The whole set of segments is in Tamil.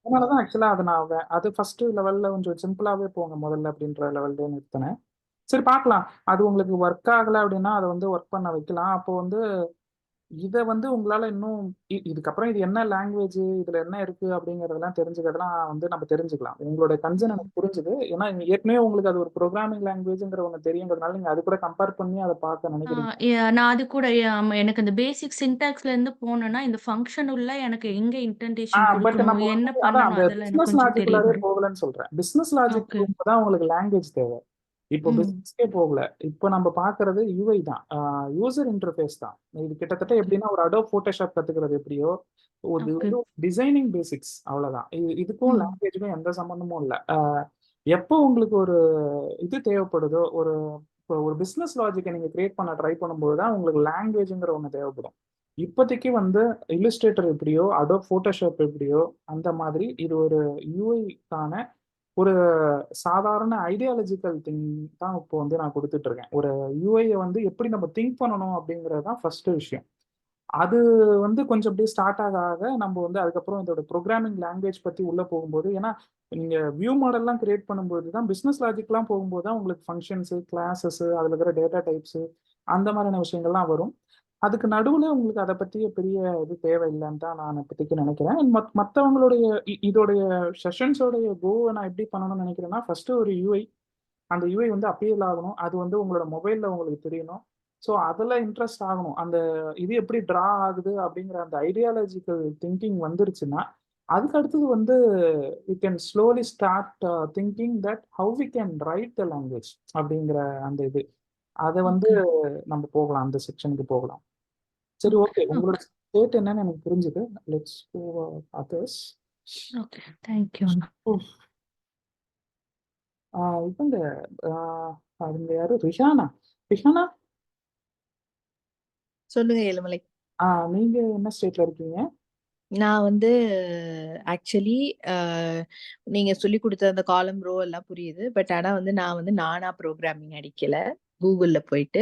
அதனாலதான் ஆக்சுவலா அதை நான் அது ஃபர்ஸ்ட் லெவல்ல கொஞ்சம் சிம்பிளாவே போங்க முதல்ல அப்படின்ற லெவல்ல நிறுத்தினேன். சரி பார்க்கலாம். அது உங்களுக்கு ஒர்க் ஆகல அப்படின்னா அதை வந்து ஒர்க் பண்ண வைக்கலாம். அப்போ வந்து இதை வந்து உங்களால இன்னும் இதுக்கப்புறம் இது என்ன லாங்குவேஜ், இதுல என்ன இருக்கு அப்படிங்கறதெல்லாம் தெரிஞ்சுக்கிறதெல்லாம் வந்து நம்ம தெரிஞ்சுக்கலாம். உங்களோட கன்சர்ன் ம். எனக்கு புரிஞ்சுது. ஏன்னா ஏற்கனவே உங்களுக்கு அது ஒரு ப்ரோக்ராமிங் லாங்குவேஜ்ங்கிற ஒன்று தெரியுங்கிறதுனால நீங்க அது கூட கம்பேர் பண்ணி அதை பார்க்க நினைக்கிறீங்க. நான் அது கூட எனக்கு அந்த பேசிக் சின்டாக்ஸ்ல இருந்து போனேன்னா, இந்த ஃபங்ஷன் உள்ள எனக்கு எங்க இன்டென்டேஷன் பட் குடுக்கணும், நம்ம என்ன வந்து அதான் பண்ணணும் அந்த அதெல்லாம் எனக்கு பிசினஸ் கொஞ்சம் தெரிய லாஜிக்குள்ளாரே வரும். போகலன்னு சொல்றேன். Business logic okay. தான் உங்களுக்கு லாங்குவேஜ் தேவை. இப்போ ம். பிசினஸ்க்கே போகல. இப்போ நம்ம பார்க்கறது யூஐ தான். யூசர் இன்டர்ஃபேஸ் தான். இது கிட்டத்தட்ட ஓகே. எப்படின்னா ஒரு அடோப் போட்டோஷாப் கத்துக்கிறது எப்படியோ, இது ஓகே. வந்து டிசைனிங் பேசிக்ஸ் அவ்வளவுதான். இதுக்கும் ம். லாங்குவேஜுக்கும் எந்த சம்பந்தமும் இல்ல. எப்போ உங்களுக்கு ஒரு இது தேவைப்படுதோ, இப்போ ஒரு பிசினஸ் லாஜிக்கை நீங்க கிரியேட் பண்ண ட்ரை பண்ணும்போது தான் உங்களுக்கு லாங்குவேஜ்ங்கிற ஒன்று தேவைப்படும். இப்போதைக்கு வந்து இல்லுஸ்ட்ரேட்டர் எப்படியோ, அடோப் போட்டோஷாப் எப்படியோ, அந்த மாதிரி இது ஒரு யூஐக்கான ஒரு சாதாரண ஐடியாலஜிக்கல் திங் தான் இப்போ வந்து நான் கொடுத்துட்டு இருக்கேன். ஒரு யூஐயை வந்து எப்படி நம்ம திங்க் பண்ணணும் அப்படிங்கிறது தான் ஃபர்ஸ்ட் விஷயம். அது வந்து கொஞ்சம் அப்படியே ஸ்டார்ட் ஆக ஆக நம்ம வந்து அதுக்கப்புறம் இதோட ப்ரோக்ராமிங் லாங்குவேஜ் பத்தி உள்ள போகும்போது, ஏன்னா நீங்க வியூ மாடல்லாம் கிரியேட் பண்ணும்போது தான் பிசினஸ் லாஜிக்லாம் போகும்போது தான் உங்களுக்கு ஃபங்க்ஷன்ஸ், கிளாஸஸ், அதுல இருக்கிற டேட்டா டைப்ஸ் அந்த மாதிரியான விஷயங்கள்லாம் வரும். அதுக்கு நடுவுல உங்களுக்கு அதை பத்திய பெரிய இது தேவையில்லைன்னு தான் நான் இப்போதைக்கு நினைக்கிறேன். மற்றவங்களுடைய இதோடைய செஷன்ஸோடைய கோவை நான் எப்படி பண்ணணும்னு நினைக்கிறேன்னா, ஃபர்ஸ்ட் ஒரு யூஐ, அந்த யூஐ வந்து அப்பியர் ஆகணும். அது வந்து உங்களோட மொபைல்ல உங்களுக்கு தெரியணும். ஸோ அதில் இன்ட்ரெஸ்ட் ஆகணும். அந்த இது எப்படி ட்ரா ஆகுது அப்படிங்கிற அந்த ஐடியாலஜிக்கல் திங்கிங் வந்துருச்சுன்னா, அதுக்கு அடுத்தது வந்து we can slowly start thinking that how we can write the language அப்படிங்கிற அந்த இது. அதை வந்து ஓகே. நம்ம போகலாம், அந்த செக்ஷனுக்கு போகலாம். சரி, ஓகே. ஓகே. உங்களோட ஓகே. ஸ்டேட் என்னன்னு எனக்கு புரிஞ்சுது. Let's go others. Okay. Thank you அண்ணா. இவங்க அவங்க யாரு, ரிஹானா? ரிஹானா, சொல்லுங்க ஏழுமலை. நீங்க என்ன ஸ்டேட்ல இருக்கீங்க? நான் வந்து ஆக்சுவலி நீங்க சொல்லி கொடுத்த அந்த காலம் ரோ எல்லாம் புரியுது. பட் ஆனா வந்து நான் வந்து நானா ப்ரோக்ராமிங் அடிக்கல. கூகுள்ல போயிட்டு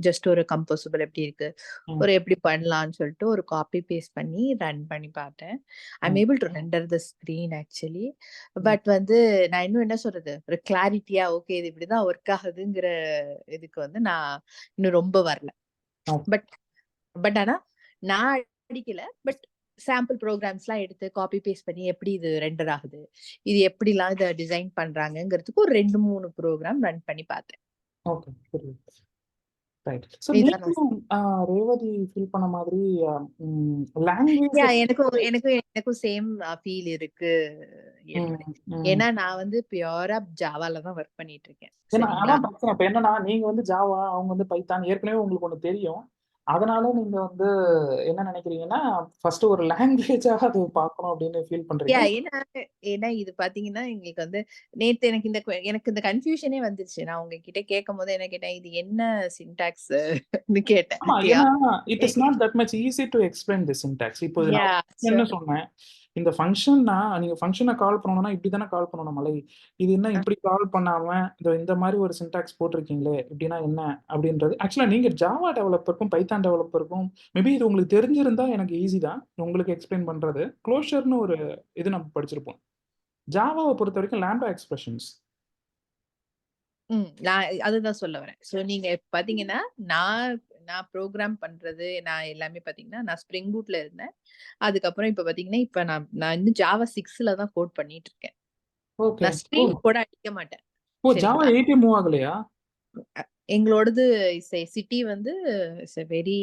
ஜஸ்ட் ஒரு கம்போசபிள் எப்படி இருக்கு, ம், எப்படி பண்ணலாம்னு சொல்லிட்டு ஒரு காப்பி பேஸ்ட் பண்ணி ரன் பண்ணி பார்த்தேன். ஐம் ம், able to render the screen actually. ம். பட் வந்து நான் இன்னும் என்ன சொல்றது, ஒரு கிளாரிட்டியா ஓகே இது இப்படிதான் ஒர்க் ஆகுதுங்கிற இதுக்கு வந்து நான் இன்னும் ரொம்ப வரல. ஓகே. பட் பட் ஆனா நான் அடிக்கல. பட் சாம்பிள் ப்ரோக்ராம்ஸ்லாம் எடுத்து காப்பி பேஸ்ட் பண்ணி எப்படி இது ரெண்டர் ஆகுது, இது எப்படிலாம் இதை டிசைன் பண்றாங்கங்கிறதுக்கு ஒரு 2-3 ப்ரோக்ராம் ரன் பண்ணி பார்த்தேன். ஓகே, புரியுது. ரைட். ஸோ இதுதான் நான் நீங்களும் ரேவதி ஃபீல் பண்ண மாதிரி லாங்குவேஜ். எனக்கும் சேம் ஃபீல் இருக்கு ஏழுமலை. ம். ஏன்னா நான் வந்து பியூரா ஜாவால தான் ஒர்க் பண்ணிட்டு இருக்கேன். ஏன்னா சரிங்களா? அதான் பிரச்சனை. இப்ப என்னன்னா நீங்க வந்து ஜாவா, அவங்க வந்து பைத்தான், ஏற்கனவே உங்களுக்கு ஒண்ணு தெரியும். அதனால நீங்க வந்து என்ன நினைக்கிறீங்கன்னா, ஃபர்ஸ்ட் ஒரு லாங்குவேஜா அது பார்க்கணும் அப்படின்னு ஃபீல் பண்றீங்க. ஏன்னா ஏன்னா இது பாத்தீங்கன்னா எங்களுக்கு வந்து நேத்து எனக்கு இந்த கன்ஃபியூஷனே வந்துருச்சு. நான் உங்ககிட்ட கேட்கும் போது என்ன கேட்டேன், இது என்ன சின்டாக்ஸ் கேட்டேன். ஆமா. ஓகேயா? ஏன்னா it is not that much easy to explain the syntax. இப்போ இது நான் என்ன சொன்னேன், இந்த ஃபங்ஷன்னா நீங்க ஃபங்ஷனை கால் பண்ணணும்னா இப்படி தானே கால் பண்ணணும் மலை. இது என்ன இப்படி கால் பண்ணாம இந்த மாதிரி ஒரு சின்டாக்ஸ் போட்டிருக்கீங்களே, இப்படின்னா என்ன அப்படின்றது. ஆக்சுவலா நீங்க ஜாவா டெவலப்பருக்கும் பைத்தான் டெவலப்பருக்கும் மேபி இது உங்களுக்கு தெரிஞ்சிருந்தா எனக்கு ஈஸி தான் உங்களுக்கு எக்ஸ்பிளைன் பண்றது. க்ளோஷர்னு ஒரு இது நம்ம படிச்சிருப்போம். ஜாவாவை பொறுத்த வரைக்கும் லாம்பா எக்ஸ்பிரஷன்ஸ். நான் அதுதான் சொல்ல வரேன். சோ நீங்க பாத்தீங்கன்னா நான் நான் ப்ரோகிராம் பண்றது நான் எல்லாமே பாத்தீங்கன்னா நான் ஸ்ப்ரிங் பூட்ல இருந்தேன். அதுக்கப்புறம் இப்ப பாத்தீங்கன்னா இப்ப நான் இன்னும் ஜாவா 6ல தான் கோட் பண்ணிட்டு இருக்கேன். ஓகே. நான் ஸ்ட்ரீம் கூட அடிக்க மாட்டேன். ஜாவா சரிங்களா? 8 மூவ் ஆகலையா? எங்களோடது சிட்டி வந்து வெரி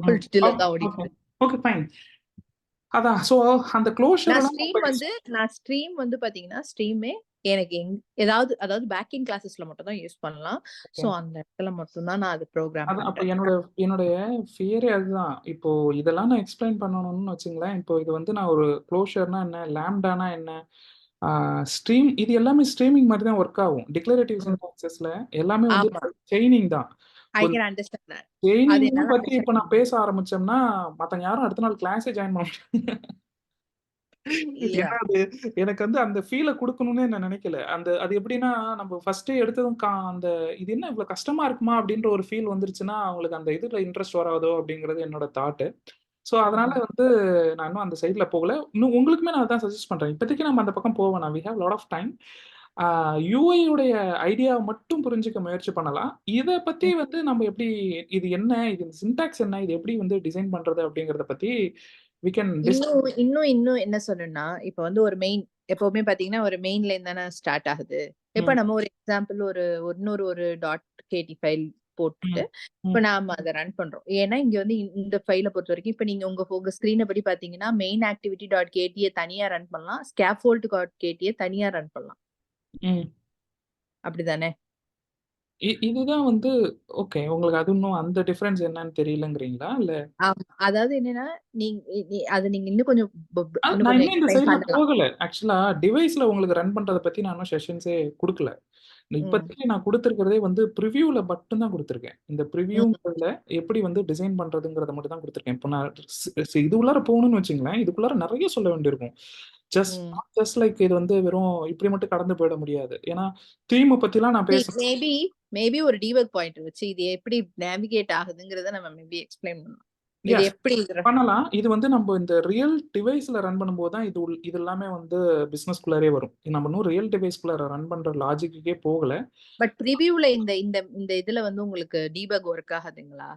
ஓல்டுல தான் ஓகே, ஓடிட்டு. Okay, fine. அதான். சோ அந்த க்ளோஷர் நான் ஸ்ட்ரீம் வந்து பாத்தீங்கன்னா ஸ்ட்ரீமே எனக்கு அதாவது பேக்கிங் கிளாஸஸ்ல மட்டும் தான் யூஸ் பண்ணலாம். சோ அந்த இடத்துல மட்டும் தான் நான் அது ப்ரோகிராம் அது அப்ப பண்றேன். என்னுடைய ஃபியரே அதுதான். இப்போ இதெல்லாம் நான் எக்ஸ்பிளைன் பண்ணணும்னு வச்சுங்களேன். இப்போ இது வந்து நான் ஒரு க்ளோஷர்னா என்ன, லாம்ப்டானா என்ன, ஸ்ட்ரீம், இது எல்லாமே ஸ்ட்ரீமிங் மாதிரி தான் ஒர்க் ஆகும். டிக்ளரேட்டிவ் சின்டாக்ஸஸ்ல எல்லாமே வந்து ஆமா. செயினிங் தான். I can understand that. அது செயினிங் என்னால பத்தி இப்ப அண்டர்ஸ்டாண்ட் நான் பேச ஆரம்பிச்சோம்னா, மத்தவங்க யாரும் அடுத்த நாள் கிளாஸே ஜாயின் பண்ண மாட்டாங்க. இல்லையா? ஏன்னா அது எனக்கு வந்து அந்த ஃபீல குடுக்கணும்னே நான் நினைக்கல. அது எப்படின்னா, நம்ம ஃபர்ஸ்ட்டே எடுத்ததும் அந்த இது என்ன இவ்வளவு கஷ்டமா இருக்குமா? அப்படின்ற ஒரு ஃபீல் வந்துருச்சுன்னா, அவங்களுக்கு அந்த இதுல இன்ட்ரெஸ்ட் வராதோ அப்படிங்கிறது என்னோட தாட்டு. ஸோ அதனால வந்து நான் இன்னும் அந்த சைடில் போகல. இன்னும் உங்களுக்குமே நான் அதான் சஜஸ்ட் பண்ணுறேன். இப்போதைக்கு நம்ம அந்த பக்கம் போக வேணாம். We have lot of time. UI உடைய ஐடியாவை மட்டும் புரிஞ்சுக்க முயற்சி பண்ணலாம். இதை பற்றி வந்து நம்ம எப்படி, இது என்ன, இது சின்டாக்ஸ் என்ன, இது எப்படி வந்து டிசைன் பண்ணுறது அப்படிங்கிறத பத்தி we can இன்னும் இன்னும் இன்னும் என்ன சொல்லணும்னா, இப்ப வந்து ஒரு மெயின் எப்பவுமே பாத்தீங்கன்னா ஒரு மெயின்ல இருந்து தானே ஸ்டார்ட் ஆகுது. இப்ப நம்ம ஒரு எக்ஸாம்பிள் ஒரு டாட் கேடி ஃபைல் போட்டுட்டு இப்ப நாம அதை ரன் பண்றோம். ஏன்னா இங்க வந்து இந்த ஃபைலை பொறுத்த வரைக்கும் இப்ப நீங்க உங்க ஸ்கிரீனை படி பாத்தீங்கன்னா மெயின் ஆக்டிவிட்டி டாட் கேடியை தனியா ரன் பண்ணலாம், ஸ்கேஃபோல்ட் டாட் கேடியை தனியா ரன் பண்ணலாம். அப்படிதானே? இதுதான் வந்து ஓகே. உங்களுக்கு அது இன்னும் அந்த டிஃபரன்ஸ் என்னன்னு தெரியலங்கிறீங்களா? இல்ல அதாவது என்னன்னா அது நீங்க இன்னும் கொஞ்சம் நான் இன்னும் இந்த சைட்ல போகல. ஆக்சுவலா டிவைஸ்ல உங்களுக்கு ரன் பண்றத பத்தி நான் இன்னும் செஷன்ஸே கொடுக்கல. இப்போதைக்கு நான் கொடுத்துருக்கிறதே வந்து ப்ரிவியூல மட்டும் தான் கொடுத்துருக்கேன். இந்த ப்ரிவியூங்கிறதுல எப்படி வந்து டிசைன் பண்றதுங்கிறத மட்டும் தான் கொடுத்துருக்கேன். இப்போ நான் இது உள்ளார போகணும்னு வச்சுங்களேன், இதுக்குள்ளார நிறைய சொல்ல வேண்டியிருக்கும். ஜஸ்ட் லைக் இது வந்து வெறும் இப்படி மட்டும் கடந்து போயிட முடியாது. ஏன்னா தீமை பத்திலாம் நான் பேசுறேன். மேபி ஒரு டீபக் பாயிண்ட் வச்சு இது எப்படி நேவிகேட் ஆகுதுங்கிறத நம்ம மேபி எக்ஸ்பிளைன் பண்ணலாம். இது எப்படி பண்ணலாம். இது வந்து நம்ம இந்த ரியல் டிவைஸ்ல ரன் பண்ணும்போது தான் இது எல்லாமே வந்து பிசினஸ்க்குள்ளாரே வரும். நம்ம இன்னும் ரியல் டிவைஸ்க்குள்ளார ரன் பண்ற லாஜிக்கே போகல. பட் ப்ரிவியூல இந்த இதுல வந்து உங்களுக்கு டீபக் ஒர்க் ஆகுதுங்களா?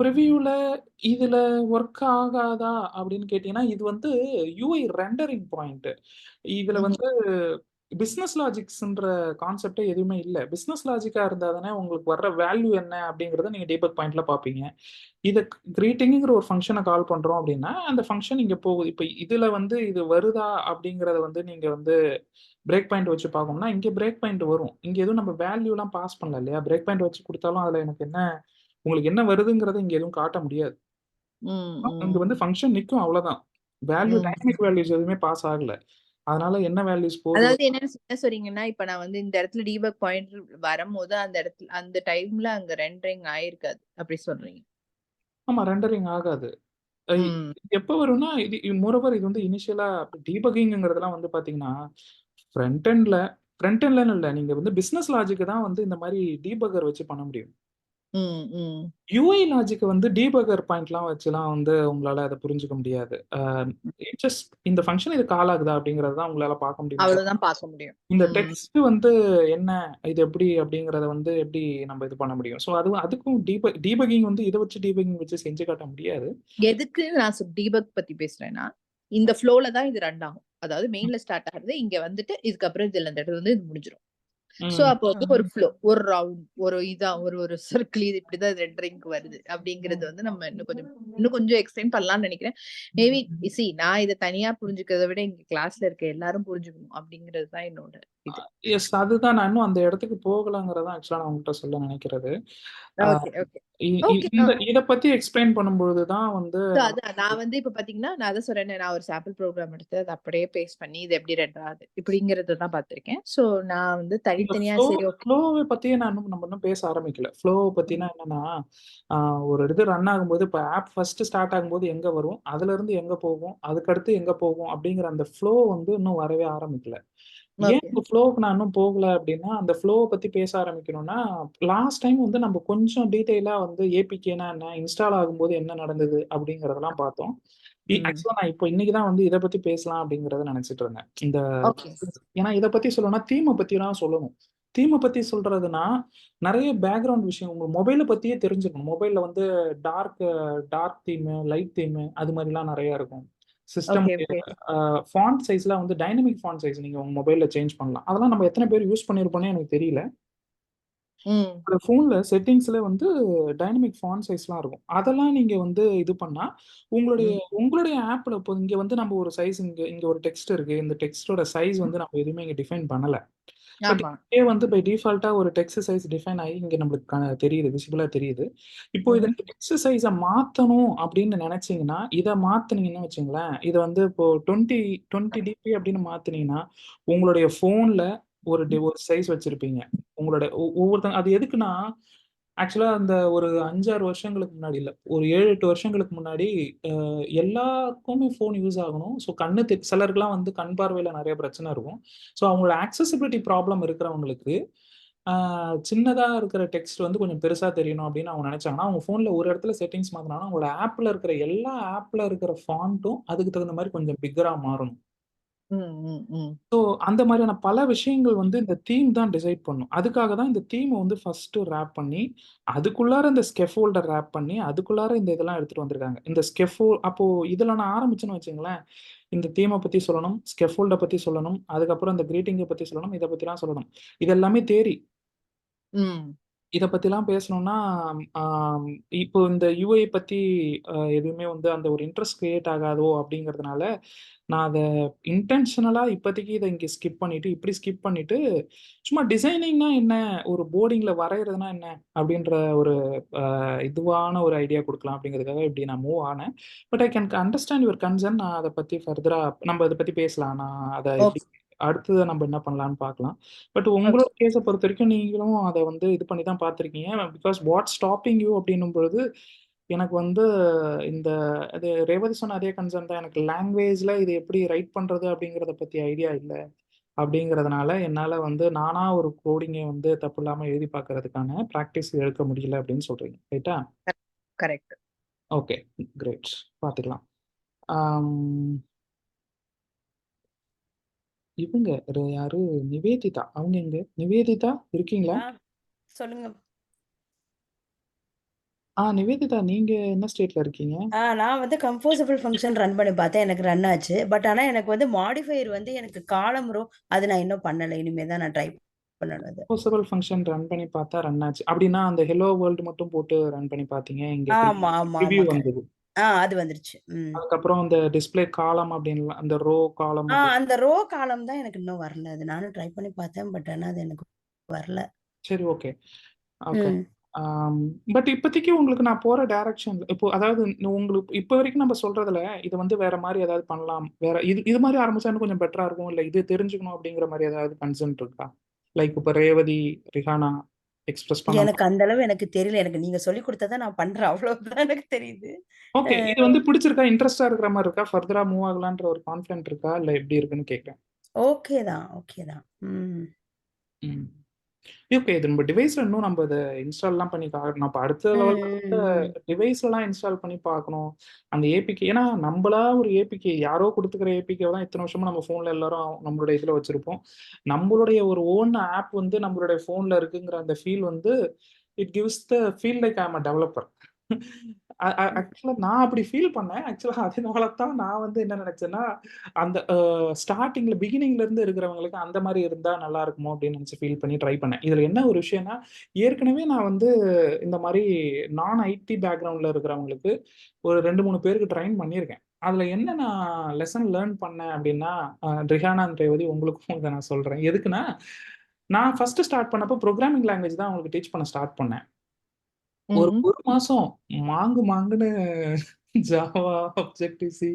ப்ரிவியூல இதுல ஒர்க் ஆகாதா அப்படின்னு கேட்டீங்கன்னா, இது வந்து யூஐ ரெண்டரிங் பாயிண்ட். இதுல வந்து பிசினஸ் லாஜிக்ஸ்ன்ற கான்செப்டே எதுவுமே இல்ல. பிசினஸ் லாஜிக்கா இருந்தா தானே உங்களுக்கு வர்ற வேல்யூ என்ன அப்படிங்கறத நீங்க டீபக் பாயிண்ட்ல பாப்பீங்க. இத கிரீட்டிங்கிற ஒரு ஃபங்க்ஷனை கால் பண்றோம் அப்படின்னா, அந்த ஃபங்க்ஷன் இங்க போகுது. இப்ப இதுல வந்து இது வருதா அப்படிங்கறத வந்து நீங்க வந்து பிரேக் பாயிண்ட் வச்சு பார்க்கணும்னா, இங்க பிரேக் பாயிண்ட் வரும். இங்க எதுவும் நம்ம வேல்யூலாம் பாஸ் பண்ணல இல்லையா? பிரேக் பாயிண்ட் வச்சு கொடுத்தாலும் அதுல எனக்கு என்ன, உங்களுக்கு என்ன வருதுங்கிறத இங்க எதுவும் காட்ட முடியாது. இங்க வந்து ஃபங்க்ஷன் நிக்கும் அவ்வளவுதான். வேல்யூ டைனமிக் வேல்யூஸ் எதுவுமே பாஸ் ஆகல. அதனால என்ன வேல்யூஸ் போகுது? அதாவது என்ன சொல்றீங்கன்னா, இப்ப நான் வந்து இந்த இடத்துல டீபக் பாயிண்ட் வரும்போது அந்த இடத்துல அந்த டைம்ல அங்க ரெண்டரிங் ஆயிருக்காது அப்படி சொல்றீங்க? ஆமா, ரெண்டரிங் ஆகாது. எப்ப வரும்னா இது மோரோவர் இது வந்து இனிஷியலா டீபக்கிங்கிறதெல்லாம் வந்து பாத்தீங்கன்னா ஃப்ரண்ட் எண்ட்லன்னு இல்ல, நீங்க வந்து பிசினஸ் லாஜிக் தான் வந்து இந்த மாதிரி டீபக்கர் வச்சு பண்ண முடியும். யூஐ லாஜிக் வந்து டீபக்கர் பாயிண்ட்லாம் வச்சுலாம் வந்து உங்களால அதை புரிஞ்சுக்க முடியாது. ஜஸ்ட் இந்த ஃபங்க்ஷன் இது கால் ஆகுதா அப்படிங்கறத தான் உங்களால பார்க்க முடியும். அவ்வளவுதான் பார்க்க முடியும். இந்த டெக்ஸ்ட் வந்து என்ன, இது எப்படி அப்படிங்கறத வந்து எப்படி நம்ம இது பண்ண முடியும்? ஸோ அதுக்கும் டீபக்கிங் வந்து இதை வச்சு டீபக்கிங் வச்சு செஞ்சு காட்ட முடியாது. எதுக்கு நான் டீபக் பத்தி பேசுறேன்னா, இந்த ஃப்ளோல தான் இது ரன் ஆகும். அதாவது மெயின்ல ஸ்டார்ட் ஆகுது, இங்க வந்துட்டு இதுக்கப்புறம் இதுல இந்த இடத்துல வந்து இது முடிஞ்சிடும். சோ அப்போ வந்து ஒரு ஃப்ளோ, ஒரு ரவுண்ட், ஒரு சர்க்கிள், இது இப்படிதான் ரெண்டரிங் வருது அப்படிங்கறது வந்து நம்ம இன்னும் கொஞ்சம் எக்ஸ்பிளைன் பண்ணலாம்னு நினைக்கிறேன். மேபி நான் இதை தனியா புரிஞ்சுக்கிறத விட இங்க கிளாஸ்ல இருக்க எல்லாரும் புரிஞ்சுக்கணும் அப்படிங்கிறது தான் என்னோட இது. எஸ், அதுதான் நான் இன்னும் அந்த இடத்துக்கு போகலங்கிறதா ஆக்சுவலா நான் உங்ககிட்ட சொல்ல நினைக்கிறது. இத பத்தி எக்ஸ்பிளைன் பண்ணும்போது தான் வந்து நான் வந்து இப்ப பாத்தீங்கன்னா நான் அதை சொல்றேன், நான் ஒரு சாம்பிள் ப்ரோக்ராம் எடுத்து அதை அப்படியே பேஸ்ட் பண்ணி இது எப்படி ரெண்டர் ஆகுது இப்படிங்கறத தான் பாத்திருக்கேன். சோ நான் வந்து தனித்தனியா ஃப்ளோவை பத்தியே நம்ம இன்னும் பேச ஆரம்பிக்கல. ஃப்ளோவை பத்தினா என்னன்னா, ஒரு இது ரன் ஆகும்போது இப்ப ஆப் ஃபர்ஸ்ட் ஸ்டார்ட் ஆகும்போது எங்க வரும், அதுல இருந்து எங்க போகும், அதுக்கடுத்து எங்க போகும் அப்படிங்கிற அந்த ஃப்ளோ வந்து இன்னும் வரவே ஆரம்பிக்கல. ஏன் இந்த ஃப்ளோவுக்கு நான் இன்னும் போகல அப்படின்னா, அந்த ஃப்ளோவை பத்தி பேச ஆரம்பிக்கணும்னா, லாஸ்ட் டைம் வந்து நம்ம கொஞ்சம் டீடைலா வந்து ஏபிகேனா என்ன, இன்ஸ்டால் ஆகும்போது என்ன நடந்தது அப்படிங்கறதெல்லாம் பார்த்தோம். ஆக்சுவலா நான் இப்போ இன்னைக்கு தான் வந்து இதை பத்தி பேசலாம் அப்படிங்கறத நினைச்சிட்டு இருந்தேன். ஏன்னா இதை பத்தி சொல்லணும்னா தீமை பத்திலாம் சொல்லணும். தீமை பத்தி சொல்றதுன்னா நிறைய பேக்ரவுண்ட் விஷயம் உங்க மொபைலை பத்தியே தெரிஞ்சுக்கணும். மொபைல்ல வந்து டார்க் தீம், லைட் தீம் அது மாதிரிலாம் நிறைய இருக்கும். சிஸ்டம் ஃபாண்ட் சைஸ்லாம் வந்து டைனமிக் ஃபாண்ட் சைஸ் நீங்க உங்க மொபைல்ல சேஞ்ச் பண்ணலாம். அதெல்லாம் நம்ம எத்தனை பேர் யூஸ் பண்ணிருப்போம்னே எனக்கு தெரியல. போன்ல செட்டிங்ஸ்ல வந்து டைனமிக் ஃபாண்ட் சைஸ்லாம் இருக்கும். அதெல்லாம் நீங்க வந்து இது பண்ணா உங்களுடைய ஆப்ல இப்போ இங்க வந்து நம்ம ஒரு சைஸ், இங்க ஒரு டெக்ஸ்ட் இருக்கு. இந்த டெக்ஸ்டோட சைஸ் வந்து நம்ம எதுவுமே இங்க டிஃபைன் பண்ணல. பட் இதே வந்து பை டிஃபால்ட்டா ஒரு டெக்ஸ்ட் சைஸ் டிஃபைன் ஆகி இங்க நம்மளுக்கு தெரியுது, விசிபிளா தெரியுது. இப்போ இதை டெக்ஸ்ட் சைஸை மாத்தணும் அப்படின்னு நினைச்சீங்கன்னா இதை மாத்துனீங்கன்னு வச்சுங்களேன், இதை வந்து இப்போ 20 dp அப்படின்னு மாத்துனீங்கன்னா உங்களுடைய போன்ல ஒரு சைஸ் வச்சிருப்பீங்க. உங்களோட ஒவ்வொருத்தங்க அது எதுக்குன்னா, ஆக்சுவலா அந்த ஒரு 5-6 வருஷங்களுக்கு முன்னாடி இல்ல, ஒரு 7-8 வருஷங்களுக்கு முன்னாடி எல்லாருக்குமே ஃபோன் யூஸ் ஆகணும். ஸோ சிலருக்குலாம் வந்து கண் பார்வையில நிறைய பிரச்சனை இருக்கும். ஸோ அவங்களோட ஆக்சசிபிலிட்டி ப்ராப்ளம் இருக்கிறவங்களுக்கு சின்னதா இருக்கிற டெக்ஸ்ட் வந்து கொஞ்சம் பெருசா தெரியணும் அப்படின்னு அவங்க நினைச்சாங்கன்னா, அவங்க ஃபோன்ல ஒரு இடத்துல செட்டிங்ஸ் மாத்துனாங்கன்னா, அவங்களோட ஆப்ல இருக்கிற எல்லா ஆப்ல இருக்கிற ஃபாண்ட்டும் அதுக்கு தகுந்த மாதிரி கொஞ்சம் பிக்கரா மாறணும். ம், ம், ம். ஸோ அந்த மாதிரியான பல விஷயங்கள் வந்து இந்த தீம் தான் டிசைட் பண்ணும். அதுக்காக தான் இந்த தீமை வந்து ஃபர்ஸ்ட் ரேப் பண்ணி, அதுக்குள்ளார இந்த ஸ்கெஃபோல்டர் ரேப் பண்ணி, அதுக்குள்ளார இந்த இதெல்லாம் எடுத்துட்டு வந்திருக்காங்க. இந்த அப்போ இதுல நான் ஆரம்பிச்சேன்னு வச்சுங்களேன், இந்த தீமை பத்தி சொல்லணும், ஸ்கெஃபோல்ட பத்தி சொல்லணும், அதுக்கப்புறம் இந்த கிரீட்டிங்கை பத்தி சொல்லணும், இதை பத்திலாம் சொல்லணும். இது எல்லாமே தேரி. ம். இத பத்திலாம் பேசணும்னா, ஆம் இப்போ இந்த யுஐ பத்தி எதுவுமே வந்து அந்த ஒரு இன்ட்ரெஸ்ட் கிரியேட் ஆகாதோ அப்படிங்கிறதுனால, நான் அத இன்டென்ஷனலா இப்போதைக்கு இத இங்க ஸ்கிப் பண்ணிட்டு, இப்படி ஸ்கிப் பண்ணிட்டு, சும்மா டிசைனிங்னா என்ன? ஒரு போர்டிங்ல வரையறதுனா என்ன? அப்படின்ற ஒரு இதுவான ஒரு ஐடியா குடுக்கலாம் அப்படிங்கிறதுக்காக இப்படி நான் மூவ் ஆனேன். But I can understand your concern. நான் அத பத்தி ஃபர்தரா நம்ம அத பத்தி பேசலாம். நான் அத எப்படி ஓகே. அடுத்தது நம்ம என்ன பண்ணலாம்னு பார்க்கலாம். But okay. உங்களோட கேஸ பொறுத்தவரைக்கும் நீங்களும் அத வந்து இது பண்ணி தான் பார்த்துருக்கீங்க. பிகாஸ் வாட் ஸ்டாப்பிங் யூ அப்படின்னும் பொழுது, எனக்கு வந்து இந்த அது ரேவதி சொன்ன அதே கன்சர்ன் தான். எனக்கு லாங்குவேஜ்ல இது எப்படி ரைட் பண்றது அப்படிங்கிறத பத்தி ஐடியா இல்ல. அப்படிங்கிறதுனால என்னால வந்து நானா ஒரு கோடிங்க வந்து தப்பு இல்லாம எழுதி பார்க்கறதுக்கான பிராக்டிஸ் எடுக்க முடியல அப்படின்னு சொல்றீங்க. ரைட்டா? கரெக்ட். ஓகே. கிரேட். பார்த்துக்கலாம். ஆம், இவங்க யாரு? நிவேதிதா. அவங்க எங்க? நிவேதிதா இருக்கீங்களா? ஆ சொல்லுங்க. நிவேதிதா, நீங்க என்ன ஸ்டேட்ல இருக்கீங்க? நான் வந்து கம்போசபிள் ஃபங்ஷன் ரன் பண்ணி பார்த்தேன். எனக்கு ரன் ஆச்சு. பட் ஆனா எனக்கு வந்து மாடிஃபையர் வந்து எனக்கு காலம் ரோ அது நான் இன்னும் பண்ணல. இனிமே தான் நான் ட்ரை பண்ணணும் அது. போசபிள் ஃபங்ஷன் ரன் பண்ணி பார்த்தா ரன் ஆச்சு. அப்படின்னா அந்த ஹெலோ வேர்ல்டு மட்டும் போட்டு ரன் பண்ணி பார்த்தீங்க. இங்க ஆமா, ஆமா, ப்ரிவ்யூ ஆமா. வந்தது. அது வந்துருச்சு. அதுக்கப்புறம் அந்த டிஸ்ப்ளே காலம் அப்படின்னு அந்த ரோ காலம் அப்படி. அந்த ரோ காலம் தான் எனக்கு இன்னும் வரல. அது நானும் ட்ரை பண்ணி பார்த்தேன். பட் ஆனா அது எனக்கு வரல. சரி, ஓகே. ஓகே. ம். பட் இப்போதைக்கு உங்களுக்கு நான் போற டைரக்ஷன் இப்போ அதாவது உங்களுக்கு இப்போ வரைக்கும் நம்ம சொல்றதுல இது வந்து வேற மாதிரி ஏதாவது பண்ணலாம். வேற இது மாதிரி ஆரம்பிச்சா இன்னும் கொஞ்சம் பெட்டரா இருக்கும். இல்ல இது தெரிஞ்சுக்கணும் அப்படிங்கிற மாதிரி ஏதாவது கன்சர்ன் இருக்கா? லைக் இப்போ ரேவதி, ரிஹானா எக்ஸ்பிரஸ் பண்ண எனக்கு அந்த அளவு எனக்கு தெரியல. எனக்கு நீங்க சொல்லிக் குடுத்தத நான் பண்றேன். அவ்வளவுதான் எனக்கு தெரியுது. ஓகே. இது வந்து பிடிச்சிருக்கா? இன்ட்ரெஸ்ட்டா இருக்கிற மாரி இருக்கா? ஃபர்தரா மூவ் ஆகலான்ற ஒரு கான்ஃபிடென்ட் இருக்கா? இல்ல எப்படி இருக்குன்னு கேட்கிறேன். ஓகே தான், ஓகே தான். ம். ஓகே. இது நம்ம டிவைஸ்ல இன்னும் நம்ம இத இன்ஸ்டால்லாம் பண்ணி நான் இப்ப அடுத்த லெவல்ல ம். டிவைஸ்லலாம் இன்ஸ்டால் பண்ணி பார்க்கணும். அந்த ஏபிகே ஏன்னா நம்பளா ஒரு ஏபிகே யாரோ குடுத்துக்கிற ஏபிகேவ தான் இத்தன வருஷமா நம்ம ஃபோன்ல எல்லாரும் நம்மளுடைய இதுல வச்சிருப்போம். நம்மளுடைய ஒரு ஓன் ஆப் வந்து நம்மளுடைய ஃபோன்ல இருக்குங்கிற அந்த ஃபீல் வந்து it gives the feel like I am a developer. ஆக்சுவலா நான் அப்படி ஃபீல் பண்ணேன். ஆக்சுவலா அதனால தான் நான் வந்து என்ன நினைச்சேன்னா, அந்த ஸ்டார்ட்டிங்ல பிகினிங்ல இருந்து இருக்கிறவங்களுக்கு அந்த மாரி இருந்தா நல்லா இருக்குமோ அப்படின்னு நினைச்சு ஃபீல் பண்ணி ட்ரை பண்ணேன். இதுல என்ன ஒரு விஷயம்னா, ஏற்கனவே நான் வந்து இந்த மாரி நான் ஐடி பேக்ரவுண்ட்ல இருக்கிறவங்களுக்கு ஒரு 2, 3 பேருக்கு ட்ரெயின் பண்ணியிருக்கேன். அதுல என்ன நான் லெசன் லேர்ன் பண்ணேன் அப்படின்னா, ரிஹானா அண்ட் ரேவதி உங்களுக்கும் இத நான் சொல்றேன். எதுக்குன்னா, நான் ஃபர்ஸ்ட் ஸ்டார்ட் பண்ணப்போ புரோகிராமிங் லாங்குவேஜ் தான் அவங்களுக்கு டீச் பண்ண ஸ்டார்ட் பண்ணேன். ஒரு ம்ஹ்ம். 1 மாசம் மாங்குன்னு Java, objective C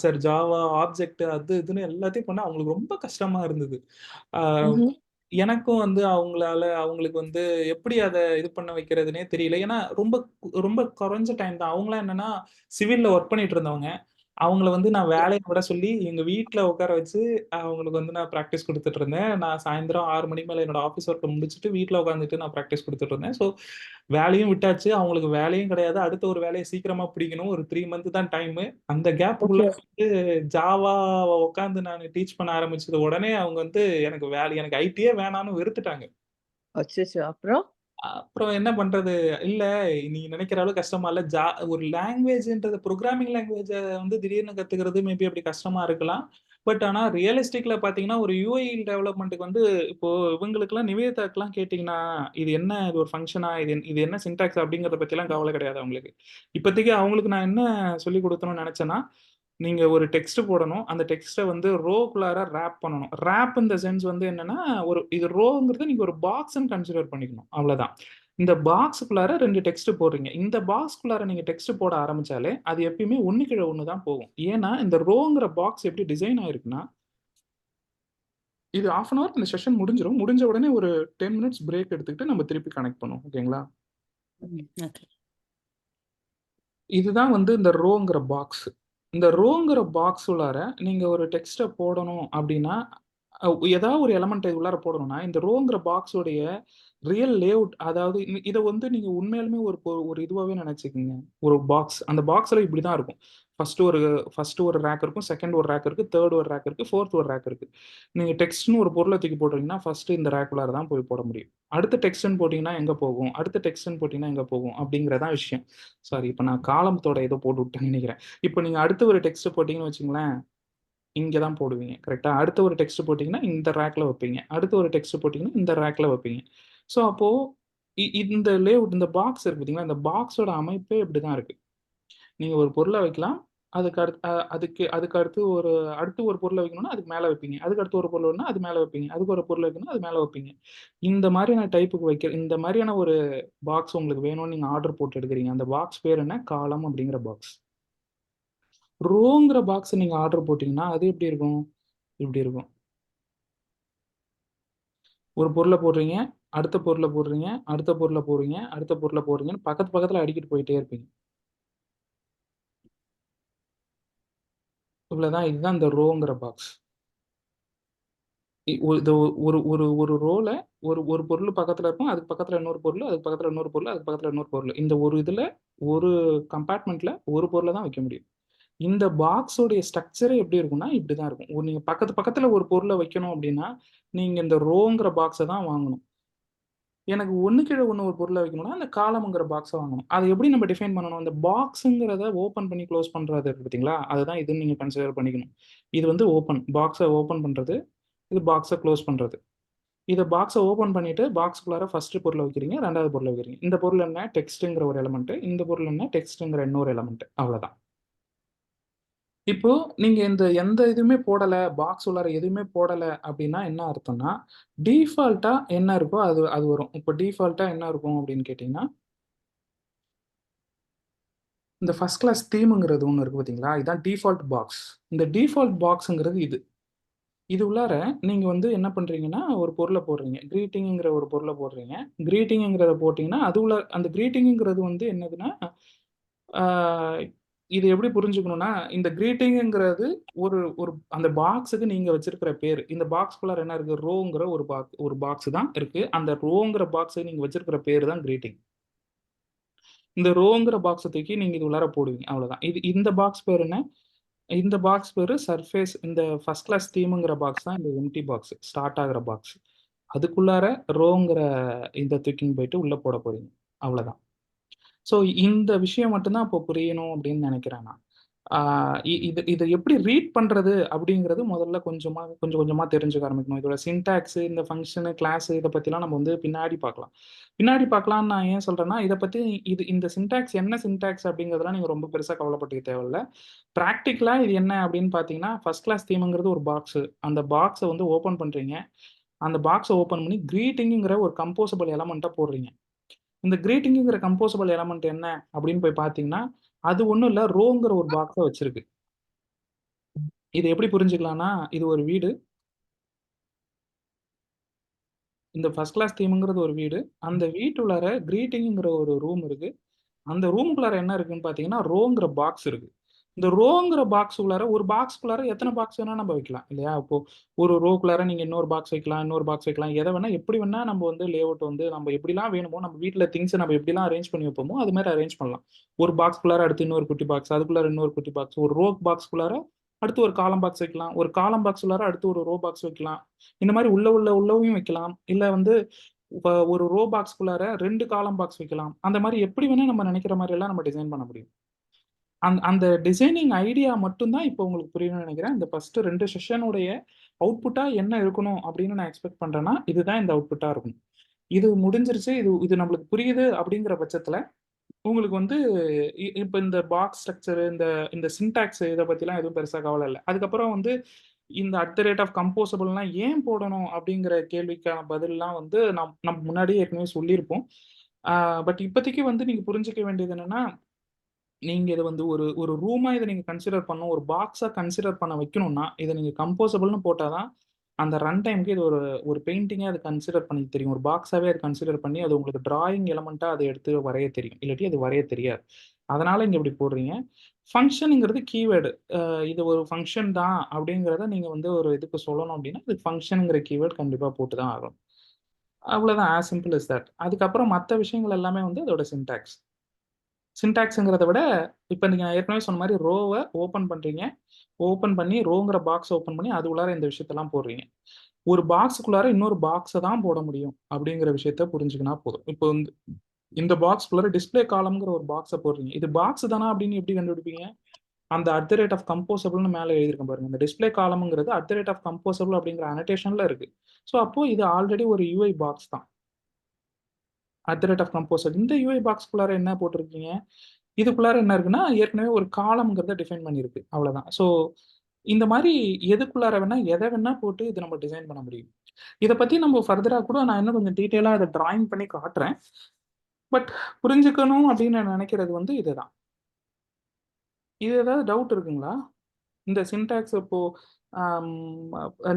sorry Java, object அது இதுன்னு எல்லாத்தையும் பண்ண அவங்களுக்கு ரொம்ப கஷ்டமா இருந்தது. ஆ ம்ஹ்ம். எனக்கும் வந்து அவங்களுக்கு வந்து எப்படி அத இது பண்ண வைக்கிறதுன்னே தெரியல. ஏன்னா ரொம்ப குறைஞ்ச டைம் தான். அவங்கலாம் என்னன்னா சிவில்ல ஒர்க் பண்ணிட்டு இருந்தவங்க. அவங்கள வந்து நான் வேலைய விட சொல்லி எங்க வீட்ல உட்கார வச்சு அவங்களுக்கு வந்து நான் பிராக்டிஸ் குடுத்துட்டு இருந்தேன். நான் சாயந்திரம் 6 மணிக்கு மேல என்னோட ஆஃபீஸ் ஒர்க்க முடிச்சுட்டு வீட்ல உட்காந்துட்டு நான் பிராக்டிஸ் குடுத்துட்டு இருந்தேன். ஸோ வேலையும் விட்டாச்சு. அவங்களுக்கு வேலையும் கிடையாது. அடுத்த ஒரு வேலைய சீக்கிரமா பிடிக்கணும். ஒரு 3 மந்த் தான் டைமு. அந்த கேப்புக்குள்ள ஓகே. வந்து ஜாவாவ உட்காந்து நானு டீச் பண்ண ஆரம்பிச்சது உடனே அவங்க வந்து எனக்கு ஐடியே வேணான்னு வெறுத்துட்டாங்க. அச்சச்சோ! அப்புறம்? அப்புறம் என்ன பண்றது? இல்ல நீ நினைக்கிற அளவுக்கு கஷ்டமா இல்ல. ஒரு லாங்குவேஜ்ன்றது புரோகிராமிங் லாங்குவேஜ வந்து திடீர்னு கத்துக்கிறது மேபி அப்படி கஷ்டமா இருக்கலாம். பட் ஆனா ரியலிஸ்டிக்ல பார்த்தீங்கன்னா, ஒரு யுஐ டெவலப்மென்ட்க்கு வந்து இப்போ இவங்களுக்கெல்லாம் நிவேதாக்கெல்லாம் கேட்டீங்கன்னா, இது ஒரு ஃபங்ஷனா? இது என்ன சின்டாக்ஸ் அப்படிங்கிறத பத்திலாம் கவலை கிடையாது அவங்களுக்கு. இப்போதைக்கு அவங்களுக்கு நான் என்ன சொல்லிக் குடுக்கணும்னு நெனச்சேன்னா, நீங்க ஒரு டெக்ஸ்ட் போடணும். அந்த டெக்ஸ்ட்ட வந்து ரோக்குள்ளார ராப் பண்ணணும். ராப் இன் த சென்ஸ் வந்து என்னன்னா, இது ரோங்கிறது நீங்க ஒரு பாக்ஸ்ன்னு கன்சிடர் பண்ணிக்கணும். அவ்வளதான். இந்த பாக்ஸ்க்குள்ளார 2 டெக்ஸ்ட் போடுறீங்க. இந்த பாக்ஸ்க்குள்ளார நீங்க டெக்ஸ்ட் போட ஆரம்பிச்சாலே, அது எப்பயுமே 1 கீழ 1 தான் போகும். ஏன்னா, இந்த ரோங்கிற பாக்ஸ் எப்படி டிசைன் ஆயிருக்குன்னா, இது 1/2 அன் ஹவர் இந்த செஷன் முடிஞ்சிரும். முடிஞ்ச உடனே ஒரு 10 மினிட்ஸ் பிரேக் எடுத்துக்கிட்டு நம்ம திருப்பி கனெக்ட் பண்ணுவோம். ஓகேங்களா? ஓகே. இதுதான் வந்து இந்த ரோங்கிற பாக்ஸ். இந்த ரோங்கிற பாக்ஸ் உள்ளார நீங்க ஒரு டெக்ஸ்ட்ட போடணும் அப்டின்னா, ஏதாவது ஒரு எலமெண்ட் உள்ளார போடணும்னா இந்த ரோங்கிற பாக்ஸோடைய ரியல் லேஅவுட், அதாவது இதை வந்து நீங்க உண்மையாலுமே ஒரு இதுவாகவே நினைச்சுக்கோங்க. ஒரு பாக்ஸ், அந்த பாக்ஸ்ல இப்படிதான் இருக்கும். ஃபர்ஸ்ட் ஒரு ரேக் இருக்கும், செகண்ட் ஒரு ரேக் இருக்கு, தேர்ட் ஒரு ரேக் இருக்கு, ஃபோர்த் ஒரு ரேக் இருக்கு. நீங்க டெக்ஸ்ட்னு ஒரு பொருளை தூக்கி போடுறீங்கன்னா ஃபர்ஸ்ட் இந்த ரேக்குள்ளார தான் போய் போட முடியும். அடுத்த டெக்ஸ்ட்னு போட்டீங்கன்னா எங்க போகும், அடுத்த டெக்ஸ்ட்னு போட்டீங்கன்னா எங்க போகும் அப்படிங்கிறதான் விஷயம். சாரி, இப்போ நான் காலமத்தோட ஏதோ போட்டு விட்டேன்னு நினைக்கிறேன். இப்போ நீங்க அடுத்த ஒரு டெக்ஸ்ட் போட்டீங்கன்னு வச்சுங்களேன், இங்கே தான் போடுவீங்க. கரெக்டா? அடுத்த ஒரு டெக்ஸ்ட் போட்டீங்கன்னா இந்த ரேக்ல வைப்பீங்க. அடுத்த ஒரு டெக்ஸ்ட் போட்டீங்கன்னா இந்த ரேக்ல வைப்பீங்க. ஸோ அப்போ இந்த லேஅவுட், இந்த பாக்ஸ் இருக்கு பார்த்தீங்களா, இந்த பாக்ஸோட அமைப்பே இப்படிதான் இருக்கு. நீங்க ஒரு பொருளை வைக்கலாம். அதுக்கு அடுத்து அடுத்து ஒரு பொருளை வைக்கணும்னா அதுக்கு மேல வைப்பீங்க. அதுக்கு அடுத்து ஒரு பொருள் வேணும்னா அது மேல வைப்பீங்க. அதுக்கு ஒரு பொருள் வைக்கணும்னா அது மேல வைப்பீங்க. இந்த மாதிரியான டைப்புக்கு இந்த மாதிரியான ஒரு பாக்ஸ் உங்களுக்கு வேணும்னு நீங்க ஆர்டர் போட்டு எடுக்கிறீங்க. அந்த பாக்ஸ் பேர் என்ன? காலம் அப்படிங்கிற பாக்ஸ். ரோங்கிற பாக்ஸ் நீங்க ஆர்டர் போட்டீங்கன்னா அது எப்படி இருக்கும்? இப்படி இருக்கும். ஒரு பொருளை போடுறீங்க, அடுத்த பொருளை போடுறீங்க, அடுத்த பொருளை போடுறீங்க, அடுத்த பொருளை போடுறீங்கன்னு பக்கத்துல அடிக்கிட்டு போயிட்டே இருப்பீங்க. இதுதான் இந்த ரோங்கிற பாக்ஸ். ஒரு ஒரு ஒரு ரோல ஒரு பொருள் பக்கத்துல இருக்கும், அதுக்கு பக்கத்துல இன்னொரு பொருள், அதுக்கு பக்கத்துல இன்னொரு பொருள், அதுக்கு பக்கத்துல இன்னொரு பொருள். இந்த ஒரு இதுல ஒரு கம்பார்ட்மெண்ட்ல ஒரு பொருளை தான் வைக்க முடியும். இந்த பாக்ஸோடைய ஸ்ட்ரக்சரே எப்படி இருக்கும்னா இப்படிதான் இருக்கும். நீங்க பக்கத்துல ஒரு பொருளை வைக்கணும் அப்படின்னா நீங்க இந்த ரோங்கிற பாக்ஸை தான் வாங்கணும். எனக்கு ஒன்று கீழே ஒன்று ஒரு பொருளை வைக்கணும்னா அந்த காலம்ங்கிற பாக்ஸை வாங்கணும். அதை எப்படி நம்ம டிஃபைன் பண்ணணும்? அந்த பாக்ஸுங்கிறத ஓப்பன் பண்ணி க்ளோஸ் பண்ணுறது இருக்கு பார்த்தீங்களா, அதுதான் இதுன்னு நீங்கள் கன்சிடர் பண்ணிக்கணும். இது வந்து பாக்ஸை ஓப்பன் பண்ணுறது, இது பாக்ஸை க்ளோஸ் பண்ணுறது. இதை பாக்ஸை ஓப்பன் பண்ணிட்டு பாக்ஸ்குள்ளார ஃபர்ஸ்ட் பொருளை வைக்கிறீங்க, ரெண்டாவது பொருளை வைக்கிறீங்க. இந்த பொருள் என்ன? டெக்ஸ்ட்டுங்கிற ஒரு எலமெண்ட். இந்த பொருள் என்ன? டெக்ஸ்ட்டுங்கிற இன்னொரு எலமெண்ட். அவ்வளோதான். இப்போ நீங்க எந்த இதுவுமே போடல, பாக்ஸ் உள்ளார எதுவுமே போடல அப்படின்னா என்ன அர்த்தம்னா, டிஃபால்ட்டா என்ன இருக்கோ அது வரும். இப்போ டிஃபால்ட்டா என்ன இருக்கும் அப்படின்னு கேட்டீங்கன்னா, இந்த ஃபர்ஸ்ட் கிளாஸ் தீம்ங்கிறது ஒண்ணு இருக்கு பார்த்தீங்களா? இதான் டிஃபால்ட் பாக்ஸ். இந்த டிஃபால்ட் பாக்ஸ்ங்கிறது இது. இது உள்ளார நீங்க என்ன பண்றீங்கன்னா, ஒரு பொருளை போடுறீங்க. கிரீட்டிங்ங்கிற ஒரு பொருளை போடுறீங்க. கிரீட்டிங்ங்கிறத போட்டீங்கன்னா, அது உள்ள அந்த கிரீட்டிங்ங்கிறது என்னதுன்னா, ஆ இது எப்படி புரிஞ்சுக்கணும்னா, இந்த கிரீட்டிங்ங்கிறது ஒரு ஒரு அந்த பாக்ஸுக்கு நீங்க வச்சிருக்கிற பேரு. இந்த பாக்ஸ்குள்ளார என்ன இருக்கு? ரோங்கிற ஒரு பாக்ஸ் தான் இருக்கு. அந்த ரோங்கிற பாக்ஸுக்கு நீங்க வச்சிருக்கிற பேரு தான் கிரீட்டிங். இந்த ரோங்கிற பாக்ஸ தூக்கி நீங்க இது உள்ளார போடுவீங்க. அவ்வளவுதான். இந்த பாக்ஸ் பேரு என்ன? இந்த பாக்ஸ் பேரு சர்ஃபேஸ். இந்த ஃபர்ஸ்ட் கிளாஸ் தீம்ங்கிற பாக்ஸ் தான் இந்த எம்ப்டி பாக்ஸ். ஸ்டார்ட் ஆகுற பாக்ஸ். அதுக்குள்ளார ரோங்கிற இத தூக்கின்னு போயிட்டு உள்ள போட போறீங்க. அவ்வளவுதான். ஸோ இந்த விஷயம் மட்டும் தான் இப்போ புரியணும் அப்படின்னு நினைக்கிறேன் நான். இத எப்படி ரீட் பண்றது அப்படிங்கிறது முதல்ல கொஞ்சம் கொஞ்சமா தெரிஞ்சுக்க ஆரம்பிக்கணும். இதோட சின்டாக்ஸ், இந்த ஃபங்க்ஷனு, கிளாஸ் இத பத்திலாம் நம்ம பின்னாடி பார்க்கலாம். பின்னாடி பார்க்கலாம்னு நான் ஏன் சொல்றேன்னா, இத பத்தி இந்த சின்டாக்ஸ் என்ன சின்டாக்ஸ் அப்படிங்கிறதெல்லாம் நீங்க ரொம்ப பெருசா கவலைப்பட்டுக்க தேவையில்ல. பிராக்டிகலா இது என்ன அப்படின்னு பார்த்தீங்கன்னா, ஃபர்ஸ்ட் கிளாஸ் தீம்ங்கிறது ஒரு பாக்ஸ். அந்த பாக்ஸ ஓப்பன் பண்றீங்க. அந்த பாக்ஸ ஓப்பன் பண்ணி கிரீட்டிங்ங்கிற ஒரு கம்போசபிள் எலமெண்ட்ட போடுறீங்க. இந்த கிரீட்டிங்ங்கிற கம்போசபிள் எலமெண்ட் என்ன அப்படின்னு போய் பார்த்தீங்கன்னா, அது ஒண்ணும் இல்ல, ரோங்கிற ஒரு பாக்ஸ வச்சிருக்கு. இத எப்படி புரிஞ்சுக்கலாம்னா, இது ஒரு வீடு. இந்த ஃபர்ஸ்ட் கிளாஸ் தீம்ங்கிறது ஒரு வீடு. அந்த வீட்டுள்ளார கிரீட்டிங்ங்கிற ஒரு ரூம் இருக்கு. அந்த ரூமுக்குள்ளார என்ன இருக்குன்னு பார்த்தீங்கன்னா, ரோங்கிற பாக்ஸ் இருக்கு. இந்த ரோங்கிற பாக்ஸ்குள்ளார ஒரு பாக்ஸ்குள்ளார எத்தனை பாக்ஸ் வேணா நம்ம வைக்கலாம் இல்லையா? இப்போ ஒரு ரோக்குள்ளார நீங்க இன்னொரு பாக்ஸ் வைக்கலாம், இன்னொரு பாக்ஸ் வைக்கலாம். எத வேணா எப்படி வேணா நம்ம லேஅவுட் நம்ம எப்படிலாம் வேணுமோ, நம்ம வீட்ல திங்ஸ் நம்ம எப்படிலாம் அரேஞ்ச் பண்ணி வைப்போமோ, அது மாதிரி அரேஞ்ச் பண்ணலாம். ஒரு பாக்ஸ்குள்ளார அடுத்து இன்னொரு குட்டி பாக்ஸ், அதுக்குள்ளார இன்னொரு குட்டி பாக்ஸ், ஒரு ரோ பாக்ஸ்குள்ளார அடுத்து ஒரு காலம் பாக்ஸ் வைக்கலாம். ஒரு காலம் பாக்ஸ்குள்ளார அடுத்து ஒரு ரோ பாக்ஸ் வைக்கலாம். இந்த மாதிரி உள்ளவும் வைக்கலாம். இல்ல இப்ப ஒரு ரோ பாக்ஸ்குள்ளார 2 காலம் பாக்ஸ் வைக்கலாம். அந்த மாதிரி எப்படி வேணா நம்ம நினைக்கிற மாதிரி எல்லாம் நம்ம டிசைன் பண்ண முடியும். அந்த டிசைனிங் ஐடியா மட்டும் தான் இப்போ உங்களுக்கு புரியும்னு நினைக்கிறேன். இந்த ஃபர்ஸ்ட் 2 செஷனுடைய அவுட்புட்டா என்ன இருக்கணும் அப்படின்னு நான் எக்ஸ்பெக்ட் பண்றேன்னா, இதுதான் இந்த அவுட்புட்டா இருக்கணும். இது முடிஞ்சிருச்சு. இது நம்மளுக்கு புரியுது அப்படிங்கிற பட்சத்துல உங்களுக்கு இப்ப இந்த பாக்ஸ் ஸ்ட்ரக்சர், இந்த இந்த சின்டாக்ஸ் இத பத்திலாம் எதுவும் பெருசா கவலை இல்ல. அதுக்கப்புறம் இந்த @கம்போசபிள்லாம் ஏன் போடணும் அப்படிங்கிற கேள்விக்கான பதில்லாம் நம்ம முன்னாடியே ஏற்கனவே சொல்லியிருப்போம். பட் இப்போதைக்கு நீங்க புரிஞ்சுக்க வேண்டியது என்னன்னா, நீங்க இத ஒரு ஒரு ரூமா இத நீங்க கன்சிடர் பண்ணணும். ஒரு பாக்ஸா கன்சிடர் பண்ண வைக்கணும்னா, இத நீங்க கம்போசபிள்னு போட்டா தான், அந்த ரன் டைம்க்கு இது ஒரு ஒரு பெயிண்டிங்கா அத கன்சிடர் பண்ணிக்க தெரியும். ஒரு பாக்ஸாவே அத கன்சிடர் பண்ணி, அது உங்களுக்கு டிராயிங் எலமெண்ட்டா அத எடுத்து வரைய தெரியும். இல்லாட்டி அது வரைய தெரியாது. அதனால இங்க இப்படி போடுறீங்க. ஃபங்க்ஷனுங்கிறது கீவேர்டு. இது ஒரு ஃபங்க்ஷன் தான் அப்படிங்கிறத நீங்க வந்து ஒரு இதுக்கு சொல்லணும் அப்படின்னா, இது ஃபங்க்ஷனுங்கிற கீவேர்ட் கண்டிப்பா போட்டு தான் ஆகணும். அவ்வளோதான். As simple as that. அதுக்கப்புறம் மத்த விஷயங்கள் எல்லாமே வந்து அதோட சின்டாக்ஸ். சின்டாக்ஸ்ங்கிறத விட, இப்ப நீங்க ஏற்கனவே சொன்ன மாரி ரோவ ஓப்பன் பண்றீங்க. ஓப்பன் பண்ணி ரோங்கிற பாக்ஸ் ஓப்பன் பண்ணி அது உள்ளார இந்த விஷயத்தெல்லாம் போடுறீங்க. ஒரு பாக்ஸுக்குள்ளார இன்னொரு பாக்ஸ தான் போட முடியும் அப்படிங்கிற விஷயத்த புரிஞ்சுக்கினா போதும். இப்போ வந்து இந்த பாக்ஸ்க்குள்ளார டிஸ்ப்ளே காலம்ங்கிற ஒரு பாக்ஸ போடுறீங்க. இது பாக்ஸ் தானா அப்படின்னு எப்படி கண்டுபிடிப்பீங்க? அந்த @composableன்னு மேல எழுதியிருக்கும் பாருங்க. இந்த டிஸ்ப்ளே காலம்ங்கிறது @composable அப்படிங்கிற அனோடேஷன்ல இருக்கு. ஸோ அப்போ இது ஆல்ரெடி ஒரு யூஐ பாக்ஸ் தான். @composable. இந்த யூஐ பாக்ஸ்க்குள்ளார என்ன போட்டிருக்கீங்க? இதுக்குள்ளார என்ன இருக்குன்னா, ஏற்கனவே ஒரு காலம்ங்கிறத டிஃபைன் பண்ணியிருக்கு. அவ்வளோதான். ஸோ இந்த மாரி எதுக்குள்ளார வேணா, எத வேணா போட்டு இத நம்ம டிசைன் பண்ண முடியும். இத பத்தி நம்ம ஃபர்தரா கூட நான் இன்னும் கொஞ்சம் டீட்டெயிலா அத டிராயிங் பண்ணி காட்டுறேன். பட் புரிஞ்சுக்கணும் அப்படின்னு நான் நினைக்கிறது வந்து இதுதான். இது ஏதாவது டவுட் இருக்குங்களா? இந்த சின்டாக்ஸ் இப்போ ஆம்,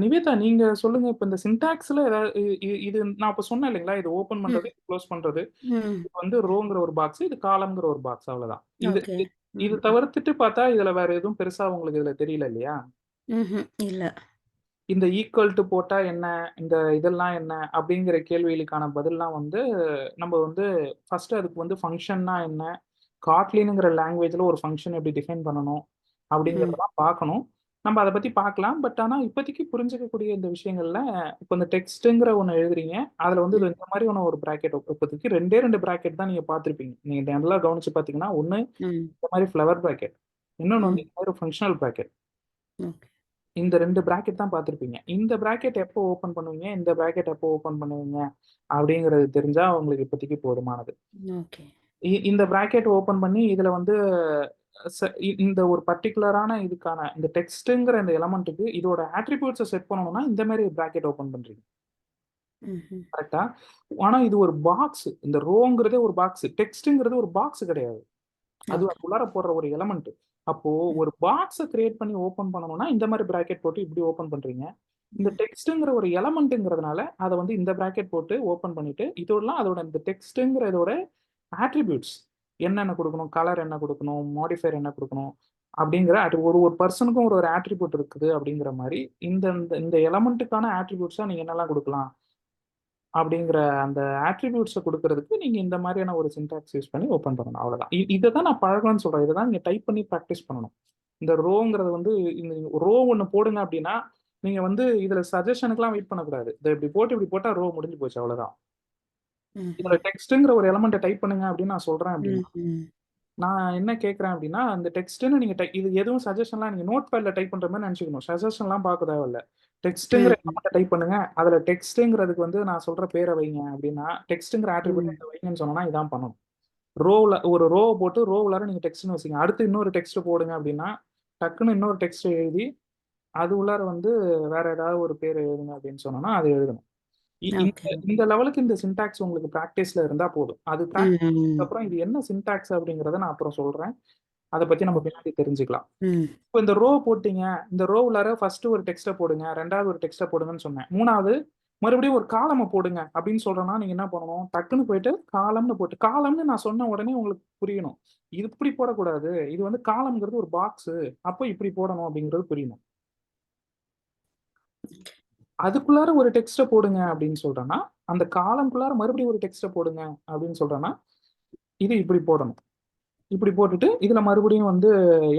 நிவேதா நீங்க சொல்லுங்க. இப்ப இந்த சின்டாக்ஸ்ல ஏதாவது இது நான் இப்ப சொன்னேன் இல்லைங்களா? இது ஓப்பன் பண்றது, ம். க்ளோஸ் பண்றது. ம். இது வந்து ரோங்கிற ஒரு பாக்ஸ், இது காலம்ங்கிற ஒரு பாக்ஸ் அவ்வளவுதான். இது ஓகே. இது தவிர்த்துட்டு பார்த்தா இதுல வேற எதுவும் பெருசா உங்களுக்கு இதுல தெரியல இல்லையா? இல்ல. இந்த ஈக்குவல் டு போட்டா என்ன? இந்த இதெல்லாம் என்ன? அப்படிங்கிற கேள்விகளுக்கான பதில்லாம் வந்து நம்ம வந்து ஃபர்ஸ்ட் அதுக்கு வந்து ஃபங்ஷன்னா என்ன? காட்லின்ங்கிற லாங்குவேஜ்ல ஒரு ஃபங்ஷன் எப்படி டிஃபைன் பண்ணணும்? ம். அப்படிங்கிறதெல்லாம் பார்க்கணும். நம்ம அத பத்தி பார்க்கலாம். பட் ஆனா இப்போதைக்கு புரிஞ்சுக்கக்கூடிய இந்த விஷயங்கள்ல, இப்போ இந்த டெக்ஸ்ட்ங்கிற ஒண்ணு எழுதுறீங்க. அதுல வந்து ம். இந்த மாதிரியான ஒரு பிராக்கெட் இப்போதைக்கு 2 பிராக்கெட் தான் நீங்க பார்த்திருப்பீங்க. நீங்க நல்லா கவனிச்சு பார்த்தீங்கன்னா, ஒண்ணு ம். இந்த மாதிரி ஃப்ளவர் பிராக்கெட். இன்னொன்னு வந்து ம். இந்த மாதிரி ஃபங்ஷனல் பிராக்கெட். ஓகே. இந்த 2 பிராக்கெட் தான் பார்த்திருப்பீங்க. இந்த பிராக்கெட் எப்போ ஓப்பன் பண்ணுவீங்க? இந்த பிராக்கெட் எப்போ ஓப்பன் பண்ணுவீங்க? அப்படிங்கிறது தெரிஞ்சா உங்களுக்கு இப்போதைக்கு போதுமானது. ஓகே. இந்த பிராக்கெட் ஓப்பன் பண்ணி இதுல வந்து இந்த ஒரு பர்ட்டிகுலரான இதுக்கான இந்த டெக்ஸ்ட்ங்கிற இந்த எலமெண்ட்டுக்கு இதோட ஆட்ரிபியூட்ஸை செட் பண்ணணும்னா இந்த மாதிரி பிராக்கெட் ஓப்பன் பண்றீங்க. ம்ஹ்ம். கரெக்டா? ஆனா இது ஒரு பாக்ஸ். இந்த ரோங்கிறதே ஒரு பாக்ஸ். டெக்ஸ்ட்ங்கிறது ஒரு பாக்ஸ் கிடையாது. அது ஓகே. அதுக்குள்ளார போடுற ஒரு எலமெண்ட். அப்போ ம். ஒரு பாக்ஸ கிரியேட் பண்ணி ஓப்பன் பண்ணணும்னா இந்த மாதிரி பிராக்கெட் போட்டு இப்படி ஓப்பன் பண்றீங்க. இந்த ம். டெக்ஸ்ட்ங்கிற ஒரு எலமெண்ட்ங்கிறதுனால அத வந்து இந்த பிராக்கெட் போட்டு ஓப்பன் பண்ணிட்டு இதெல்லாம் அதோட இந்த டெக்ஸ்ட்ங்கிற இதோட ஆட்ரிபியூட்ஸ் என்னென்ன குடுக்கணும், கலர் என்ன குடுக்கணும், மாடிஃபையர் என்ன குடுக்கணும் அப்படிங்கிற ஒரு ஒரு பெர்சனுக்கும் ஒரு ஒரு ஆட்ரிபியூட் இருக்குது அப்படிங்கிற மாரி இந்த இந்த இந்த எலமெண்ட்டுக்கான ஆட்ரிபியூட்ஸா நீங்க என்னெல்லாம் குடுக்கலாம் அப்படிங்கிற அந்த ஆட்ரிபியூட்ஸ குடுக்குறதுக்கு நீங்க இந்த மாதிரியான ஒரு சின்டாக்ஸ் யூஸ் பண்ணி ஓப்பன் பண்ணணும். அவ்வளவுதான். இத தான் நான் பழகணும்னு சொல்றேன். இத தான் நீங்க டைப் பண்ணி பிராக்டிஸ் பண்ணணும். இந்த ரோங்கிறது வந்து இந்த ரோ ஒண்ணு போடுங்க அப்படின்னா, நீங்க வந்து இதுல சஜஷனுக்குலாம் வெயிட் பண்ணக்கூடாது. இத இப்படி போட்டு இப்படி போட்டா ரோ முடிஞ்சு போச்சு அவ்வளவுதான். இதுல ம்ஹ்ம். டெக்ஸ்ட்ங்கிற ஒரு எலமெண்ட்ட டைப் பண்ணுங்க அப்படின்னு நான் சொல்றேன் அப்படின்னா, ம். நான் என்ன கேட்கிறேன் அப்படின்னா, அந்த டெக்ஸ்ட்ன்னு நீங்க இது எதுவும் சஜஷன்லாம் நீங்க நோட் பேட்ல டைப் பண்ற மாரி நெனச்சுக்கணும். சஜஷன்லாம் பார்க்க தேவையில்ல. டெக்ஸ்ட்ங்கிற ம். எலமெண்ட்ட டைப் பண்ணுங்க. அதுல டெக்ஸ்ட்ங்கிறதுக்கு வந்து நான் சொல்ற பேர வைங்க அப்படின்னா, டெக்ஸ்ட்ங்கிற ஆட்ரிபியூட் ம். இத வைங்கன்னு சொன்னோம்னா இதான் பண்ணணும். ரோவ்ல ஒரு ரோவ போட்டு ரோ உள்ளார நீங்க டெக்ஸ்ட்ன்னு வச்சுக்கங்க. அடுத்து இன்னொரு டெக்ஸ்ட் போடுங்க அப்படின்னா, டக்குன்னு இன்னொரு டெக்ஸ்ட் எழுதி, அது உள்ளார வந்து வேற ஏதாவது ஒரு பேர் எழுதுங்க அப்படின்னு சொன்னோம்னா, அது எழுதணும். ஓகே. இந்த இந்த லெவலுக்கு இந்த சின்டாக்ஸ் உங்களுக்கு பிராக்டிஸ்ல இருந்தா போதும். அது பிராக்டிஸ்க்கு ம். அப்புறம் இது என்ன சின்டாக்ஸ் அப்படிங்கிறத நான் அப்புறம் சொல்றேன். அத பத்தி நம்ம ஓகே. பின்னாடி தெரிஞ்சுக்கலாம். ம். இப்போ இந்த ரோ போட்டீங்க. இந்த ரோ உள்ளார ஃபர்ஸ்ட் ஒரு டெக்ஸ்ட்ட போடுங்க. 2வது ஒரு டெக்ஸ்ட்ட போடுங்கன்னு சொன்னேன். 3வது மறுபடியும் ஒரு காலம போடுங்க அப்படின்னு சொல்றேன்னா, நீங்க என்ன பண்ணணும்? டக்குன்னு போயிட்டு காலம்னு போட்டு காலம்னு நான் சொன்ன உடனே உங்களுக்கு புரியணும். இது இப்படி போடக்கூடாது. இது வந்து காலம்ங்கிறது ஒரு பாக்ஸு. அப்போ இப்படி போடணும் அப்படிங்கிறது புரியணும். அதுக்குள்ளார ஒரு டெக்ஸ்ட்ட போடுங்க அப்படின்னு சொல்றேன்னா, அந்த காலம்க்குள்ளார மறுபடியும் ஒரு டெக்ஸ்ட்ட போடுங்க அப்படின்னு சொல்றேன்னா, இது இப்படி போடணும். இப்படி போட்டுட்டு, இதுல மறுபடியும் வந்து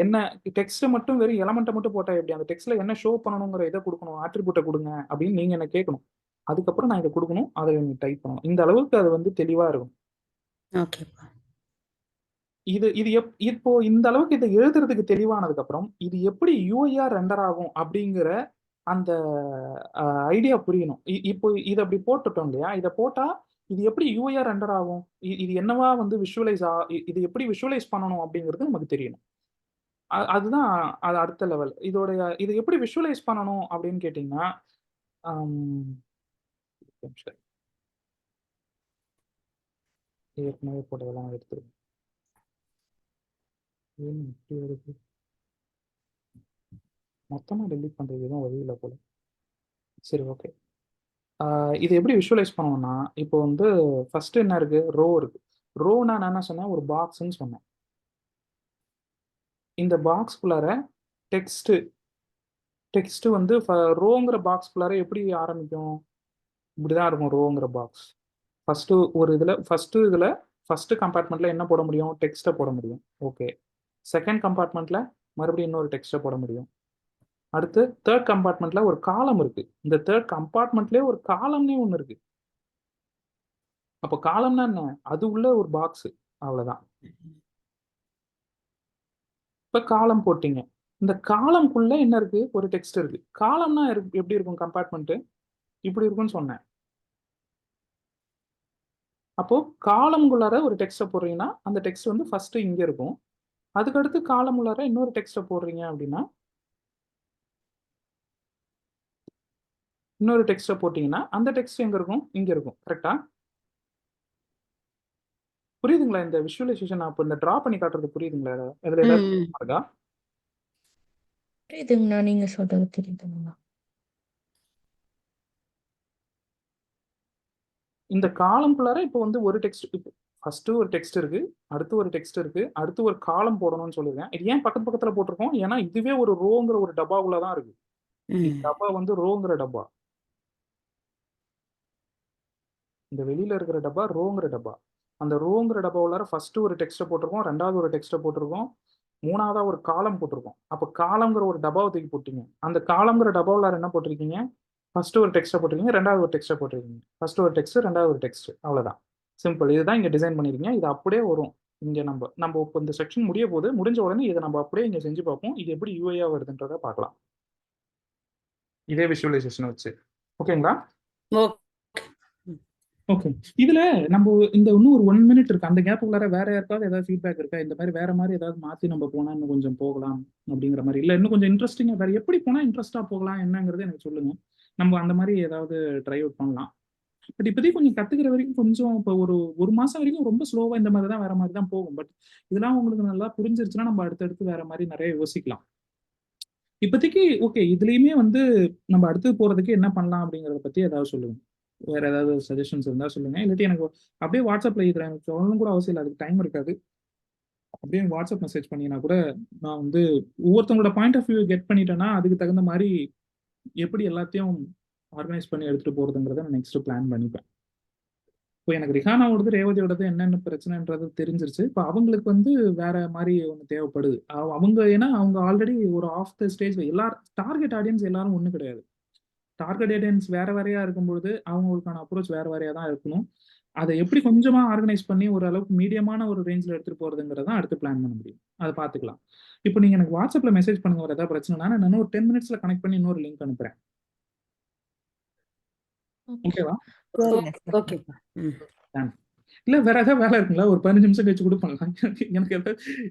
என்ன டெக்ஸ்ட்ட மட்டும் வெறும் எலமெண்ட்ட மட்டும் போட்டா எப்படி? அந்த டெக்ஸ்ட்ல என்ன ஷோ பண்ணணுங்கிற இத குடுக்கணும். ஆட்ரிபியூட்ட குடுங்க அப்படின்னு நீங்க என்ன கேட்கணும். அதுக்கப்புறம் நான் இத குடுக்கணும். அத நீங்க டைப் பண்ணணும். இந்த அளவுக்கு அது வந்து தெளிவா இருக்கும். ஓகேப்பா. இது இது இப்போ இந்த அளவுக்கு இத எழுதுறதுக்கு தெளிவானதுக்கு அப்புறம், இது எப்படி யூஐயா ரெண்டர் ஆகும் அப்படிங்கிற அந்த அ ஐடியா புரியணும். இப்போ இத அப்படி போட்டுட்டோம் இல்லையா? இத போட்டா இது எப்படி யூஐயா ரெண்டர் ஆகும்? இது என்னவா வந்து விஷுவலைஸ் இது எப்படி விஷுவலைஸ் பண்ணணும் அப்படிங்கிறது நமக்கு தெரியணும். அதுதான் அது அடுத்த லெவல். இத எப்படி விஷுவலைஸ் பண்ணணும் அப்படின்னு கேட்டீங்கன்னா, அம் ஒரு நிமிஷம். ஏற்கனவே போட்டதெல்லாம் எடுத்துருங்க. ஏன் இப்படி வருது? மொத்தமா டெலீட் பண்றது எதுவும் வழி இல்ல போல. சரி ஓகே. இது எப்படி விஷுவலைஸ் பண்ணணும்னா, இப்போ வந்து ஃபர்ஸ்ட் என்ன இருக்கு? ரோ இருக்கு. ரோனா நான் என்ன சொன்னேன்? ஒரு பாக்ஸ்ன்னு சொன்னேன். இந்த பாக்ஸ்குள்ளார டெக்ஸ்ட் டெக்ஸ்ட் வந்து ரோங்கிற பாக்ஸ்குள்ளார எப்படி ஆரம்பிக்கும்? இப்படிதான் இருக்கும் ரோங்கிற பாக்ஸ். ஃபர்ஸ்ட் கம்பார்ட்மெண்ட்ல என்ன போட முடியும்? டெக்ஸ்ட்டை போட முடியும். ஓகே. செகண்ட் கம்பார்ட்மெண்ட்ல மறுபடியும் இன்னொரு டெக்ஸ்ட்டை போட முடியும். அடுத்து தேர்ட் கம்பார்ட்மெண்ட்ல ஒரு காலம் இருக்கு. இந்த தேர்ட் கம்பார்ட்மெண்ட்லயே ஒரு காலம்னே ஒன்று இருக்கு. அப்போ காலம்னா என்ன? அது உள்ள ஒரு பாக்ஸ், அவ்வளவுதான். இப்ப காலம் போட்டீங்க. இந்த காலம்குள்ள என்ன இருக்கு? ஒரு டெக்ஸ்ட் இருக்கு. காலம்னா எப்படி இருக்கும்? கம்பார்ட்மெண்ட் இப்படி இருக்கும்னு சொன்னேன். அப்போ காலம்குள்ளார ஒரு டெக்ஸ்ட்டை போடுறீங்கன்னா அந்த டெக்ஸ்ட் வந்து ஃபர்ஸ்ட் இங்க இருக்கும். அதுக்கடுத்து காலம் உள்ளார இன்னொரு டெக்ஸ்ட்டை போடுறீங்க அப்படின்னா, இன்னொரு டெக்ஸ்ட்டை போட்டீங்கன்னா அந்த டெக்ஸ்ட் எங்க இருக்கும்? இங்க இருக்கும். கரெக்டா? புரியுதுங்களா? இந்த விஷுவலைசேஷன் அப்போ இந்த டிரா பண்ணி காட்டுறது புரியுதுங்களா? இதுல ஏதாவது இருக்கா? புரியுதுங்கண்ணா, நீங்க சொல்றது தெரியுதுங்கண்ணா. இந்த காலம்குள்ளார இப்போ வந்து ஒரு டெக்ஸ்ட், ஃபர்ஸ்ட் ஒரு டெக்ஸ்ட் இருக்கு, அடுத்து ஒரு டெக்ஸ்ட் இருக்கு, அடுத்து ஒரு காலம் போடணும்னு சொல்லிருக்கேன். இது ஏன் பக்கத்து பக்கத்துல போட்டிருக்கோம்? ஏன்னா இதுவே ஒரு ரோங்கிற ஒரு டப்பாவுல தான் இருக்கு. இந்த டப்பா வந்து ரோங்கிற டப்பா. இந்த வெளியில இருக்கிற டப்பா ரோங்கிற டப்பா. அந்த ரோங்கிற டப்பாவுல ஃபர்ஸ்ட் ஒரு டெக்ஸ்ட்டை போட்டிருக்கோம், ரெண்டாவது ஒரு டெக்ஸ்ட்டை போட்டிருக்கோம், மூணாவதா ஒரு காலம் போட்டிருக்கோம். அப்போ காலம்ங்கிற ஒரு டப்பாவை தூக்கி போட்டீங்க. அந்த காலம்ங்கிற டப்பாவுல என்ன போட்டிருக்கீங்க? ஃபர்ஸ்ட் ஒரு டெக்ஸ்ட்டை போட்டிருக்கீங்க, ரெண்டாவது ஒரு டெக்ஸ்ட்டை போட்டிருக்கீங்க. ஃபர்ஸ்ட் ஒரு டெக்ஸ்ட், ரெண்டாவது ஒரு டெக்ஸ்ட், அவ்வளவுதான். சிம்பிள். இதுதான் இங்க டிசைன் பண்ணிருக்கீங்க. இது அப்படியே வரும். இங்க நம்ம இப்போ இந்த செக்ஷன் முடிஞ்ச உடனே இதை நம்ம அப்படியே இங்க செஞ்சு பார்ப்போம். இது எப்படி யூஐயா வருதுன்றத பார்க்கலாம். இதே விஷுவலைசேஷன் வச்சு. ஓகேங்களா? ஓகே. இதுல நம்ம இந்த இன்னும் ஒரு 1 மினிட் இருக்கு. அந்த கேப்புக்குள்ளார வேற யாருக்காவது ஏதாவது ஃபீட்பேக் இருக்கா? இந்த மாதிரி வேற மாதிரி ஏதாவது மாத்தி நம்ம போனா இன்னும் கொஞ்சம் போகலாம் அப்படிங்கிற மாதிரி, இல்ல இன்னும் கொஞ்சம் இன்ட்ரெஸ்டிங்கா வேற எப்படி போனா இன்ட்ரெஸ்டா போகலாம் என்னங்கிறது எனக்கு சொல்லுங்க. நம்ம அந்த மாதிரி ஏதாவது ட்ரை அவுட் பண்ணலாம். பட் இப்போதைக்கு கொஞ்சம் கத்துக்கிற வரைக்கும் கொஞ்சம் இப்போ ஒரு மாசம் வரைக்கும் ரொம்ப ஸ்லோவா இந்த மாதிரி தான் வேற மாதிரி தான் போகும். பட் இதெல்லாம் உங்களுக்கு நல்லா புரிஞ்சிருச்சுன்னா நம்ம அடுத்தடுத்து வேற மாதிரி நிறைய யோசிக்கலாம். இப்போதைக்கு ஓகே. இதுலயுமே வந்து நம்ம அடுத்து போறதுக்கு என்ன பண்ணலாம் அப்படிங்கறத பத்தி ஏதாவது சொல்லுங்க. வேற ஏதாவது சஜஷன்ஸ் இருந்தா சொல்லுங்க. இல்லாட்டி எனக்கு அப்படியே வாட்ஸ்அப்ல இது எனக்கு சொல்லணும் கூட அவசியம் இல்லை, அதுக்கு டைம் இருக்காது. அப்படியே வாட்ஸ்அப் மெசேஜ் பண்ணினா கூட நான் வந்து ஒவ்வொருத்தவங்களோட பாயிண்ட் ஆஃப் வியூ கெட் பண்ணிட்டேன்னா அதுக்கு தகுந்த மாதிரி எப்படி எல்லாத்தையும் ஆர்கனைஸ் பண்ணி எடுத்துட்டு போறதுங்கிறத நான் நெக்ஸ்ட் பிளான் பண்ணிப்பேன். இப்போ எனக்கு ரிஹானாவோடது ரேவதியோடது என்னென்ன பிரச்சனைன்றது தெரிஞ்சிருச்சு. இப்போ அவங்களுக்கு வந்து வேற மாதிரி ஒன்று தேவைப்படுது. அவங்க ஏன்னா அவங்க ஆல்ரெடி ஒரு ஆஃப் த ஸ்டேஜ்ல எல்லாரும் டார்கெட் ஆடியன்ஸ் எல்லாரும் ஒன்றும் கிடையாது. டார்கெட் ஆடியன்ஸ் வேற வேறையா இருக்கும்பொழுது அவங்களுக்கான அப்ரோச் வேற வேறையா தான் இருக்கணும். அதை எப்படி கொஞ்சமா ஆர்கனைஸ் பண்ணி ஒரு அளவுக்கு மீடியமான ஒரு ரேஞ்சில் எடுத்துட்டு போறதுங்கிறத அடுத்து பிளான் பண்ண முடியும். அதை பார்த்துக்கலாம். இப்போ நீங்க எனக்கு வாட்ஸ்அப்ல மெசேஜ் பண்ணுங்க, ஒரு ஏதாவது பிரச்சனைனா நான் இன்னும் ஒரு 10 மினிட்ஸ்ல கனெக்ட் பண்ணி இன்னொரு லிங்க் அனுப்புறேன். ஓகேவா? ஓகேப்பா. இல்ல வேற ஏதாவது வேலை இருக்குங்களா? ஒரு 15 நிமிஷம் கழிச்சு கூட பண்ணலாம். எனக்கு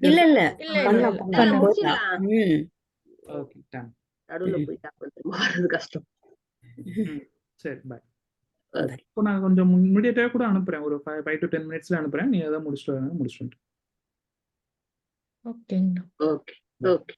இல்ல பண்ணலாம். Okay done. நடுவுல போய் கஷ்டம். சரி பாய். இப்போ நான் கொஞ்சம் இமிடியேட்டா கூட அனுப்புறேன். ஒரு 5 to 10 மினிட்ஸ்ல அனுப்புறேன். நீ ஏதாவது முடிச்சுட்டு ஓகேங்க. ஓகே.